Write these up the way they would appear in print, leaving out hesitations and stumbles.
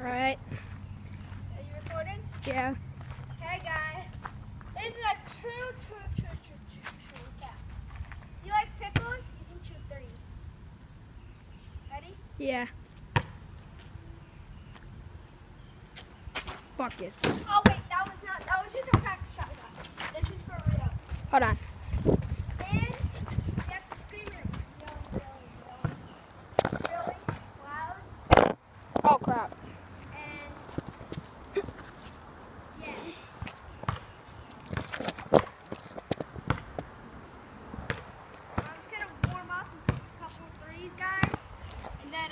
Alright. Are you recording? Yeah. Hey guys, this is a true fact. You like pickles? You can shoot 3. Ready? Yeah. Buckets. Oh wait, that was just a practice shot. This is for real. Hold on. And you have to scream it really loud. Oh crap. And yeah. I'm just gonna warm up and take a couple of threes, guys. And then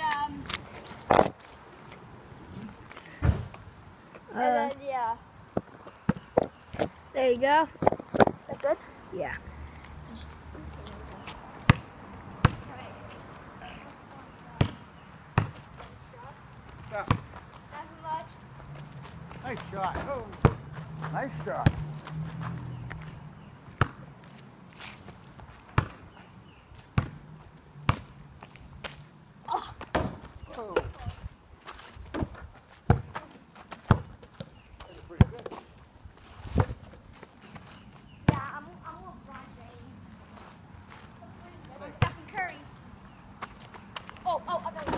yeah. There you go. Is that good? Yeah. Nothing much. Nice shot. Oh, nice shot. Oh. Oh. That's pretty good. Yeah, I'm LeBron James. I'm Stephen Curry. Oh, I got it.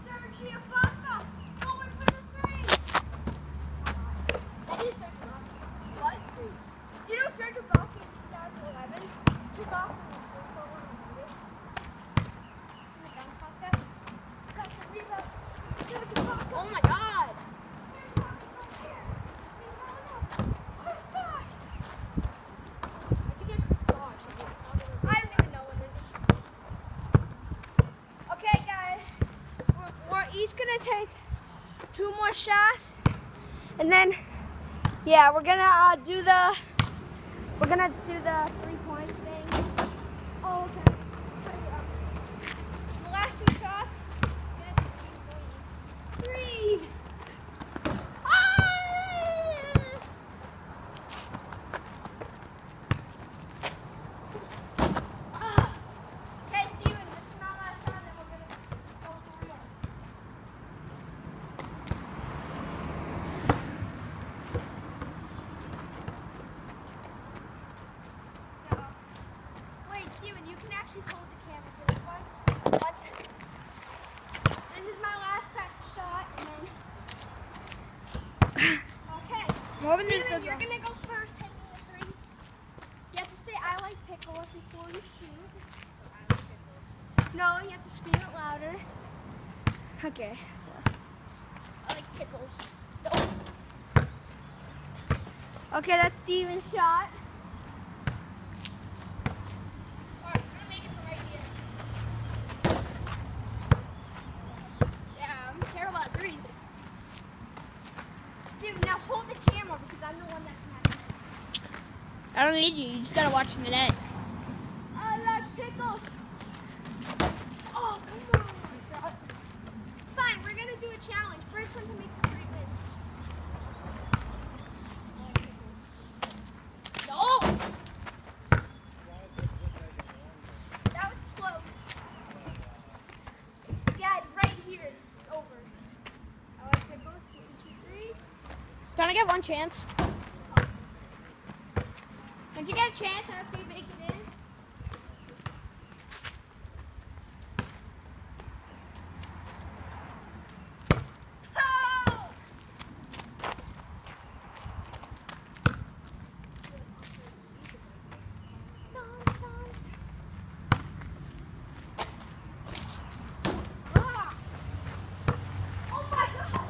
Serge Ibaka going for the 3. That is Serge Ibaka. What? You know Serge Ibaka in 2011 took off from the free throw line in the dunk contest. Got the rebound. Serge Ibaka. Oh my God. Serge Ibaka's here. He's going up. Chris Bosh. Where'd you get Chris Bosh? I don't even know what it is. Okay, guys. We're each gonna take 2 more shots, and then yeah, we're gonna do the 3-point thing. Oh, okay. The last 2 shots, we're gonna take 3. Okay, Steven, this is my last shot, and we're gonna go for real. So, wait, Steven, you can actually hold the camera for this one. What? This is my last practice shot, and then. Okay. Marvin, this Steven, does you're gonna go first, taking the 3. You have to say "I like pickles" before you shoot. No, you have to scream it louder. Okay. So. I like pickles. Okay, that's Steven's shot. Alright, I'm gonna make it from right here. Yeah, I'm terrible at 3s. Steven, now hold the camera because I'm the one that's matching it. I don't need you. You just gotta watch the net. I like pickles. Oh, come on. Fine, we're gonna do a challenge. First one to make the 3 wins. No! That was close. Dad, right here. It's over. I like pickles. You can shoot 3s. Can I get one chance? Don't you get a chance after you make it in? Oh! Ah! Oh my God!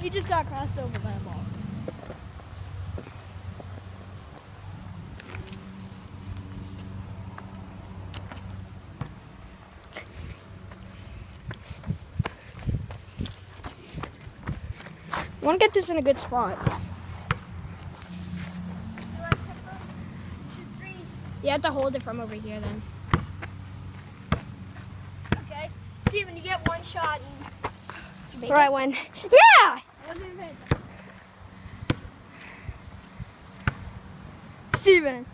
You just got crossed over by a ball. I want to get this in a good spot. You like pickles? Shoot 3. You have to hold it from over here then. Okay. Steven, you get one shot and Make Or I it? win. Yeah! Steven,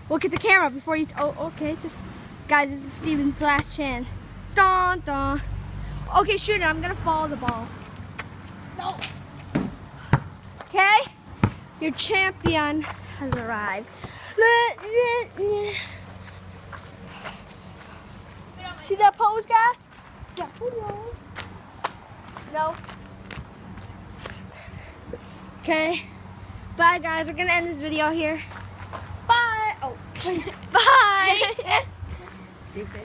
look at the camera before you. Oh, okay. Just guys, this is Steven's last chance. Dun dun. Okay, shoot it. I'm gonna follow the ball. No. Okay, your champion has arrived. See that pose, guys? Yeah. No. Okay. Bye, guys. We're gonna end this video here. Bye. Oh. Bye. Stupid.